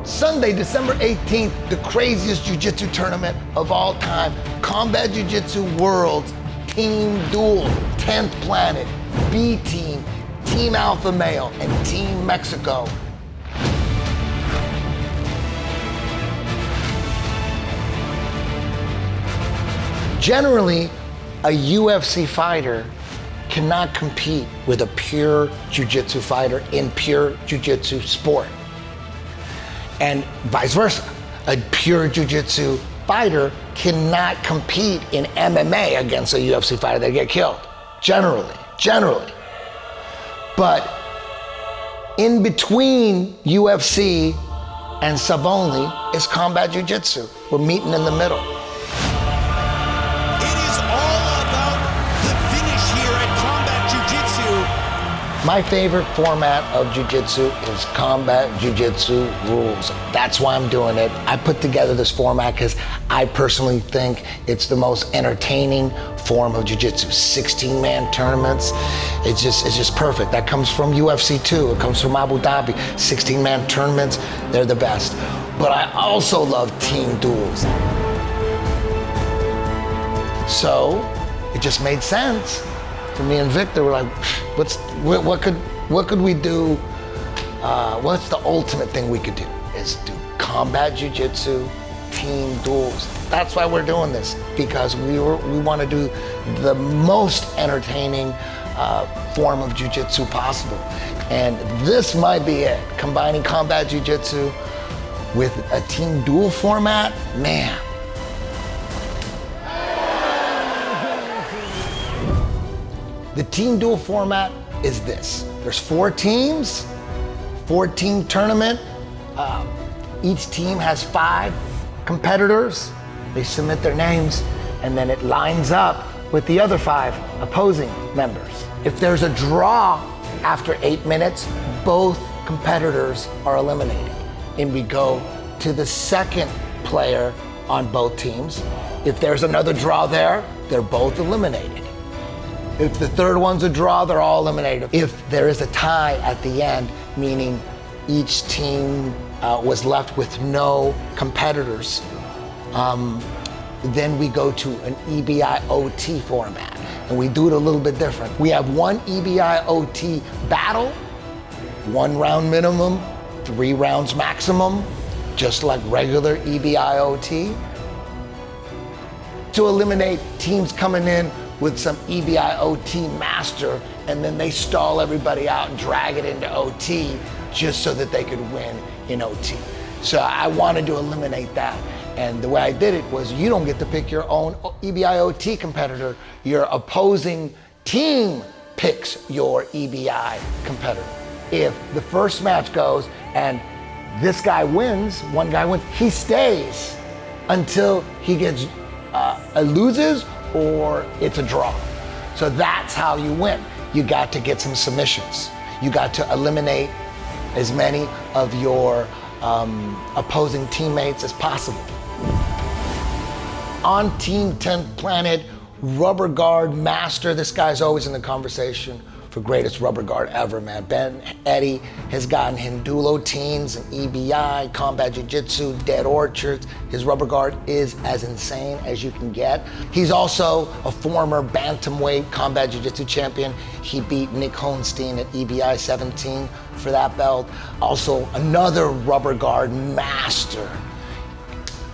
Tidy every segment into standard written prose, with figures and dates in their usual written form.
Sunday, December 18th, the craziest jiu-jitsu tournament of all time, Combat Jiu-Jitsu Worlds Team Duel, 10th Planet, B Team, Team Alpha Male, and Team Mexico. Generally, a UFC fighter cannot compete with a pure jiu-jitsu fighter in pure jiu-jitsu sport. And vice versa. A pure jiu-jitsu fighter cannot compete in MMA against a UFC fighter. They get killed, generally. But in between UFC and sub only is combat jiu-jitsu. We're meeting in the middle. My favorite format of jiu-jitsu is Combat Jiu-Jitsu Rules. That's why I'm doing it. I put together this format because I personally think it's the most entertaining form of jiu-jitsu. 16-man tournaments, it's just perfect. That comes from UFC too. It comes from Abu Dhabi. 16-man tournaments, they're the best. But I also love team duels. So it just made sense. For me and Victor, we're like, what could we do? What's the ultimate thing we could do? Is do combat jiu-jitsu team duels. That's why we're doing this, because we want to do the most entertaining form of jiu-jitsu possible. And this might be it. Combining combat jiu-jitsu with a team duel format, man. The team duel format is this. There's 4 teams, 4-team tournament. Each team has 5 competitors. They submit their names, and then it lines up with the other 5 opposing members. If there's a draw after 8 minutes, both competitors are eliminated, and we go to the second player on both teams. If there's another draw there, they're both eliminated. If the third one's a draw, they're all eliminated. If there is a tie at the end, meaning each team was left with no competitors, then we go to an EBI-OT format. And we do it a little bit different. We have 1 EBI-OT battle, 1 round minimum, 3 rounds maximum, just like regular EBI-OT. To eliminate teams coming in with some EBI-OT master, and then they stall everybody out and drag it into OT just so that they could win in OT. So I wanted to eliminate that. And the way I did it was, you don't get to pick your own EBI-OT competitor. Your opposing team picks your EBI competitor. If the first match goes and this guy wins, one guy wins, he stays until he gets loses or it's a draw. So that's how you win. You got to get some submissions. You got to eliminate as many of your opposing teammates as possible. On Team 10th Planet, rubber guard master, this guy's always in the conversation for greatest rubber guard ever, man. Ben Eddy has gotten Hindulo teams and EBI, Combat Jiu-Jitsu, Dead Orchards. His rubber guard is as insane as you can get. He's also a former bantamweight Combat Jiu-Jitsu champion. He beat Nick Hohenstein at EBI 17 for that belt. Also another rubber guard master,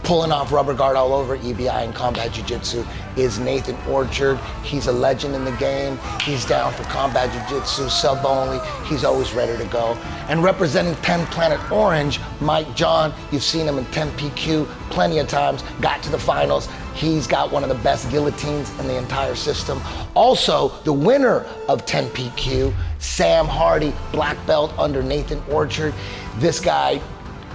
pulling off rubber guard all over EBI and Combat Jiu-Jitsu, is Nathan Orchard. He's a legend in the game. He's down for Combat Jiu-Jitsu, sub only. He's always ready to go. And representing 10 Planet Orange, Mike John, you've seen him in 10PQ plenty of times, got to the finals. He's got one of the best guillotines in the entire system. Also, the winner of 10PQ, Sam Hardy, black belt under Nathan Orchard. This guy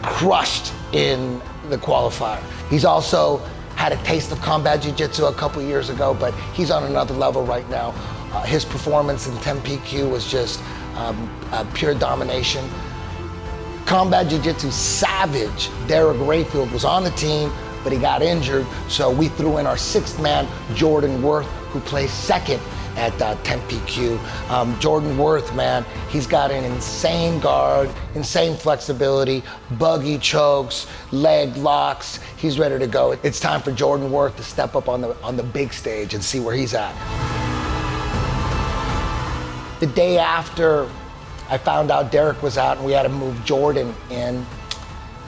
crushed in the qualifier. He's also had a taste of Combat Jiu-Jitsu a couple years ago, but he's on another level right now. His performance in 10PQ was just pure domination. Combat Jiu-Jitsu savage, Derek Rayfield, was on the team, but he got injured, so we threw in our 6th man, Jordan Worth, who placed 2nd at 10PQ. Jordan Worth, man, he's got an insane guard, insane flexibility, buggy chokes, leg locks. He's ready to go. It's time for Jordan Worth to step up on the big stage and see where he's at. The day after I found out Derek was out and we had to move Jordan in,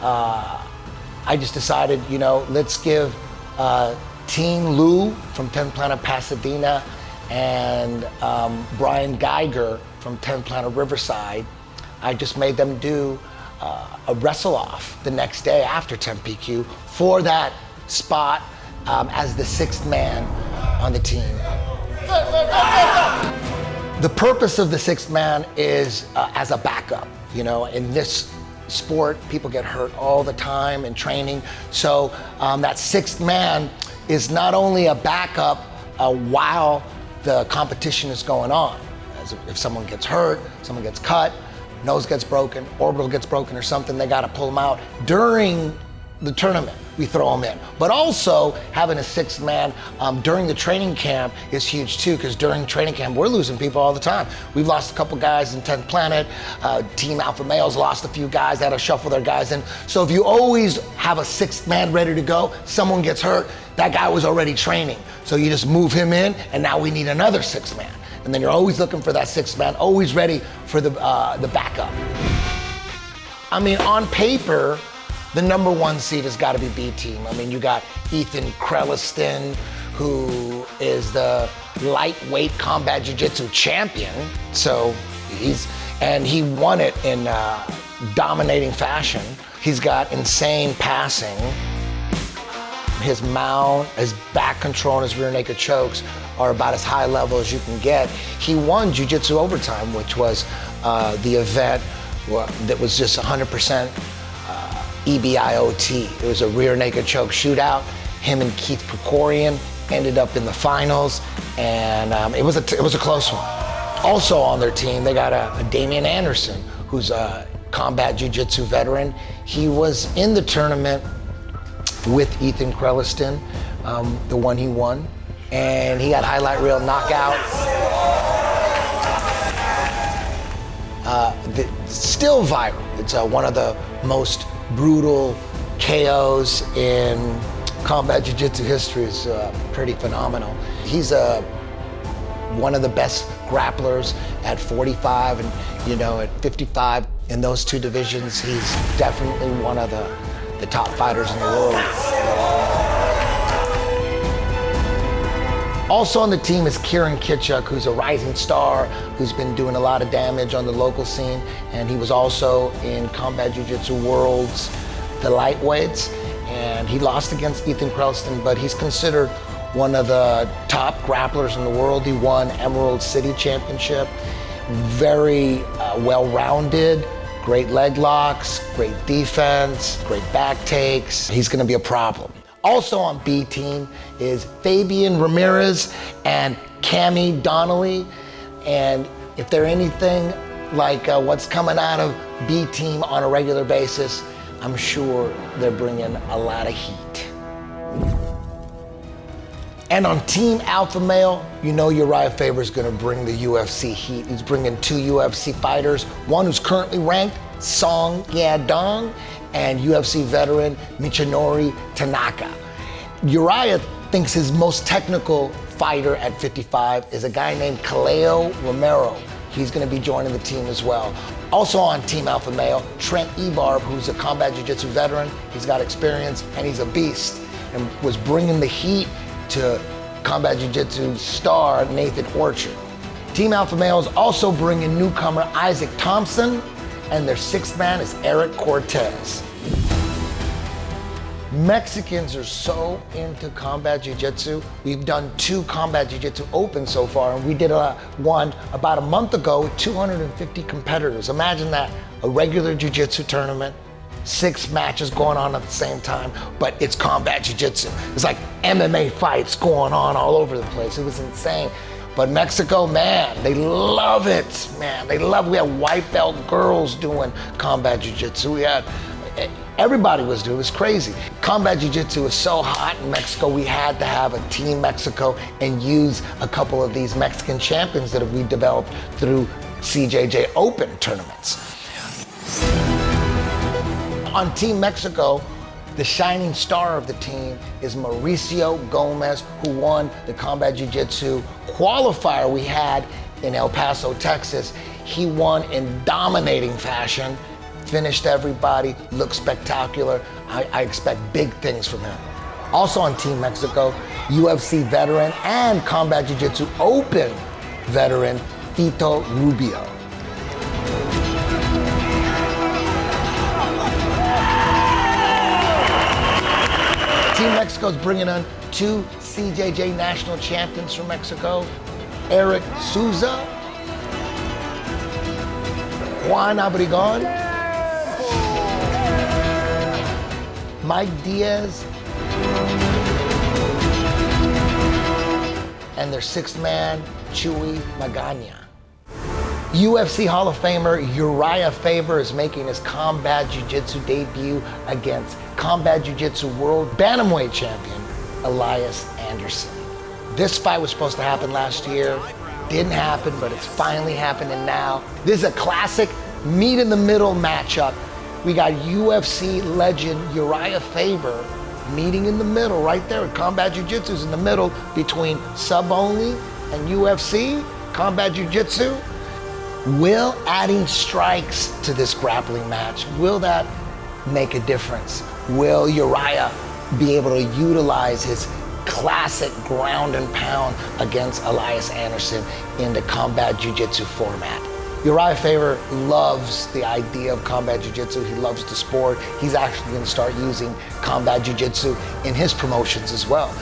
I just decided, you know, let's give Team Lou from 10 Planet Pasadena and Brian Geiger from 10 Planet Riverside, I just made them do a wrestle-off the next day after 10PQ for that spot as the 6th man on the team. The purpose of the 6th man is as a backup. You know, in this sport, people get hurt all the time in training. So that 6th man is not only a backup while the competition is going on. As if someone gets hurt, someone gets cut, nose gets broken, orbital gets broken or something, they gotta pull them out. During the tournament, we throw them in. But also, having a 6th man during the training camp is huge too, because during training camp, we're losing people all the time. We've lost a couple guys in 10th Planet. Team Alpha Males lost a few guys, they had to shuffle their guys in. So if you always have a 6th man ready to go, someone gets hurt, that guy was already training. So you just move him in, and now we need another 6th man. And then you're always looking for that 6th man, always ready for the backup. I mean, on paper, the number 1 seed has got to be B team. I mean, you got Ethan Creliston, who is the lightweight Combat Jiu-Jitsu champion. So he won it in dominating fashion. He's got insane passing. His mount, his back control, and his rear naked chokes are about as high level as you can get. He won Jiu-Jitsu Overtime, which was the event that was just 100% EBIOT. It was a rear naked choke shootout. Him and Keith Precorian ended up in the finals, and it was a close one. Also on their team, they got a Damian Anderson, who's a Combat Jiu-Jitsu veteran. He was in the tournament with Ethan Creliston, the one he won, and he got highlight reel knockout. Still viral. It's one of the most brutal KOs in Combat Jiu-Jitsu history. Is pretty phenomenal. He's one of the best grapplers at 45 and, you know, at 55. In those 2 divisions, he's definitely one of the top fighters in the world. Also on the team is Kieran Kitchuk, who's a rising star, who's been doing a lot of damage on the local scene, and he was also in Combat Jiu-Jitsu Worlds, the lightweights, and he lost against Ethan Creliston, but he's considered one of the top grapplers in the world. He won Emerald City Championship. Very well-rounded, great leg locks, great defense, great back takes. He's gonna be a problem. Also on B team is Fabian Ramirez and Cammie Donnelly. And if they're anything like what's coming out of B team on a regular basis, I'm sure they're bringing a lot of heat. And on Team Alpha Male, you know Uriah Faber's gonna bring the UFC heat. He's bringing 2 UFC fighters, one who's currently ranked, Song Yadong, and UFC veteran Michinori Tanaka. Uriah thinks his most technical fighter at 55 is a guy named Kaleo Romero. He's gonna be joining the team as well. Also on Team Alpha Male, Trent Ebarb, who's a Combat Jiu-Jitsu veteran. He's got experience and he's a beast and was bringing the heat to Combat Jiu-Jitsu star Nathan Orchard. Team Alpha Male is also bringing newcomer Isaac Thompson, and their 6th man is Eric Cortez. Mexicans are so into Combat Jiu-Jitsu. We've done 2 Combat Jiu-Jitsu Opens so far, and we did one about a month ago with 250 competitors. Imagine that, a regular Jiu-Jitsu tournament, 6 matches going on at the same time, but it's Combat Jiu-Jitsu. It's like MMA fights going on all over the place. It was insane. But Mexico, man, they love it, man. We had white belt girls doing Combat Jiu-Jitsu. We had Everybody was doing it. It was crazy. Combat Jiu-Jitsu was so hot in Mexico, we had to have a Team Mexico and use a couple of these Mexican champions that we developed through CJJ Open tournaments. On Team Mexico, the shining star of the team is Mauricio Gomez, who won the Combat Jiu-Jitsu qualifier we had in El Paso, Texas. He won in dominating fashion, finished everybody, looked spectacular. I expect big things from him. Also on Team Mexico, UFC veteran and Combat Jiu-Jitsu Open veteran, Fito Rubio. Team Mexico's bringing on 2 CJJ national champions from Mexico, Eric Souza, Juan Obregon, Mike Diaz, and their 6th man, Chuy Magana. UFC Hall of Famer Uriah Faber is making his Combat Jiu-Jitsu debut against Combat Jiu-Jitsu World Bantamweight Champion Elias Anderson. This fight was supposed to happen last year, didn't happen, but it's finally happening now. This is a classic meet in the middle matchup. We got UFC legend Uriah Faber meeting in the middle right there. Combat Jiu-Jitsu is in the middle between sub only and UFC, Combat Jiu-Jitsu. Will adding strikes to this grappling match, will that make a difference? Will Uriah be able to utilize his classic ground and pound against Elias Anderson in the Combat Jiu-Jitsu format? Uriah Faber loves the idea of Combat Jiu-Jitsu. He loves the sport. He's actually going to start using Combat Jiu-Jitsu in his promotions as well.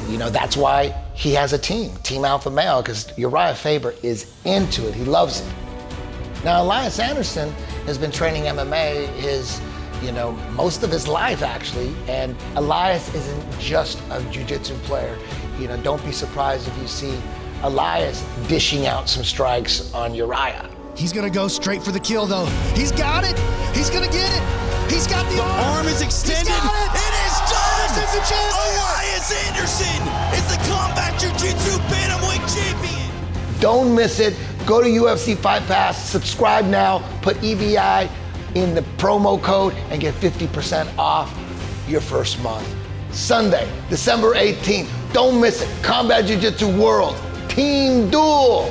You know, that's why he has a team, Team Alpha Male, because Uriah Faber is into it. He loves it. Now, Elias Anderson has been training MMA most of his life, actually, and Elias isn't just a jiu-jitsu player. Don't be surprised if you see Elias dishing out some strikes on Uriah. He's gonna go straight for the kill, though. He's got it. He's gonna get it. He's got the arm. Arm is extended. He's got it. It is done. Anderson's the champion. Elias Anderson is the Combat Jiu-Jitsu Bantamweight Champion. Don't miss it. Go to UFC Fight Pass, subscribe now, put EBI in the promo code and get 50% off your first month. Sunday, December 18th. Don't miss it. Combat Jiu-Jitsu World Team Duel.